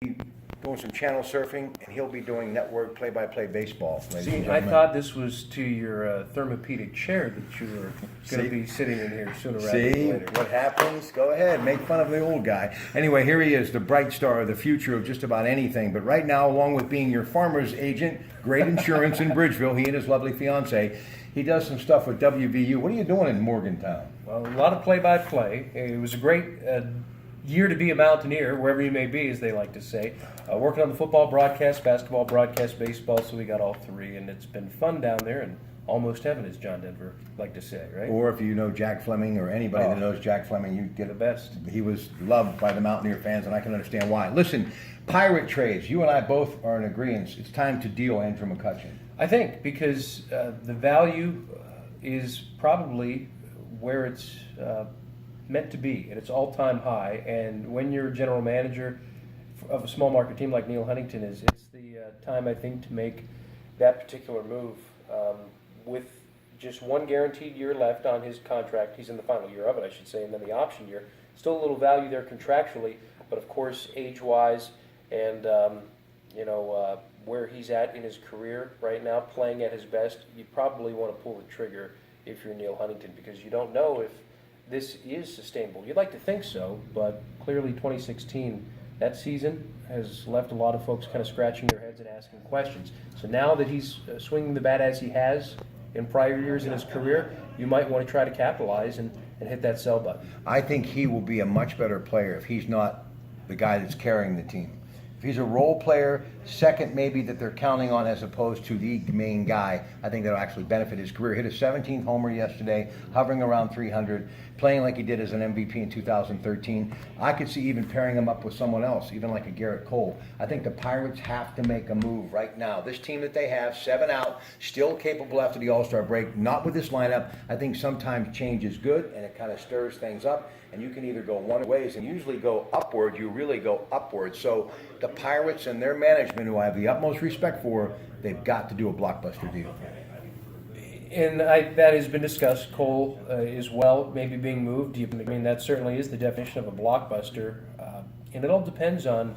doing some channel surfing, and he'll be doing network play-by-play baseball. See, I thought this was to your thermopedic chair that you were going to be sitting in here sooner rather than See later. what happens? Go ahead, make fun of the old guy. Anyway, here he is, the bright star of the future of just about anything. But right now, along with being your farmer's agent, great insurance in Bridgeville, he and his lovely fiance, he does some stuff with WVU. What are you doing in Morgantown? Well, a lot of play-by-play. It was a great year to be a Mountaineer, wherever you may be, as they like to say. Working on the football broadcast, basketball broadcast, baseball, so we got all three, and it's been fun down there, and almost heaven, as John Denver like to say, right? Or if you know Jack Fleming or anybody that knows Jack Fleming, you get the best. He was loved by the Mountaineer fans, and I can understand why. Listen, pirate trades, you and I both are in agreement. It's time to deal Andrew McCutcheon. I think because the value is probably where it's meant to be at its all-time high, and when you're a general manager of a small market team like Neil Huntington is, it's the time, I think, to make that particular move. With just one guaranteed year left on his contract, he's in the final year of it, I should say, and then the option year. Still a little value there contractually, but of course, age-wise, and where he's at in his career right now, playing at his best, you probably want to pull the trigger if you're Neil Huntington, because you don't know if this is sustainable. You'd like to think so, but clearly 2016, that season has left a lot of folks kind of scratching their heads and asking questions. So now that he's swinging the bat as he has in prior years in his career, you might want to try to capitalize and hit that sell button. I think he will be a much better player if he's not the guy that's carrying the team. If he's a role player, second maybe that they're counting on as opposed to the main guy, I think that'll actually benefit his career. Hit a 17th homer yesterday, hovering around 300, playing like he did as an MVP in 2013. I could see even pairing him up with someone else, even like a Garrett Cole. I think the Pirates have to make a move right now. This team that they have, 7 out, still capable after the All-Star break, not with this lineup. I think sometimes change is good, and it kind of stirs things up. And you can either go one of ways, and usually go upward. You really go upward. So the Pirates and their management, who I have the utmost respect for, they've got to do a blockbuster deal. And that has been discussed. Cole as well, maybe being moved. I mean, that certainly is the definition of a blockbuster. And it all depends on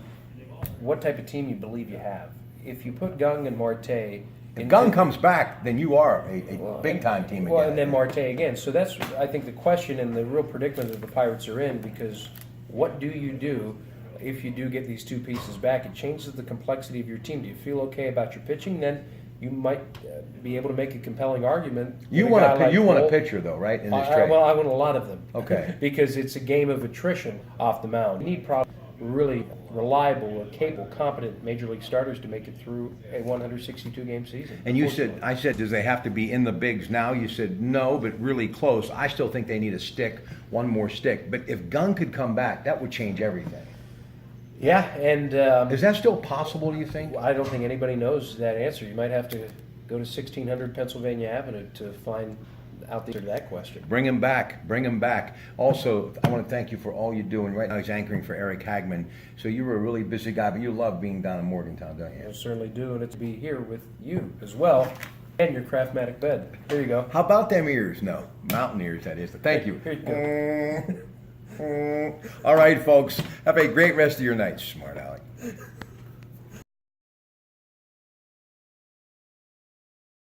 what type of team you believe you have. If you put Gung and Marte... If Gung comes back, then you are a big-time team again. Well, and then Marte again. So that's, I think, the question and the real predicament that the Pirates are in, because what do you do if you do get these two pieces back? It changes the complexity of your team. Do you feel okay about your pitching? Then you might be able to make a compelling argument. You want a pitcher, though, right, in this trade? Well, I want a lot of them. Okay. Because it's a game of attrition off the mound. You need probably really reliable or capable, competent major league starters to make it through a 162-game season. And I said, does they have to be in the bigs now? You said no, but really close. I still think they need a stick, one more stick. But if Gunn could come back, that would change everything. Yeah, and... is that still possible, do you think? I don't think anybody knows that answer. You might have to go to 1600 Pennsylvania Avenue to find out the answer to that question. Bring him back. Bring him back. Also, I want to thank you for all you're doing. Right now he's anchoring for Eric Hagman. So you were a really busy guy, but you love being down in Morgantown, don't you? I certainly do, and it's to be here with you as well, and your Craftmatic bed. There you go. How about them ears? No, mountain ears, that is. Thank you. Here you go. All right, folks. Have a great rest of your night, smart Alec.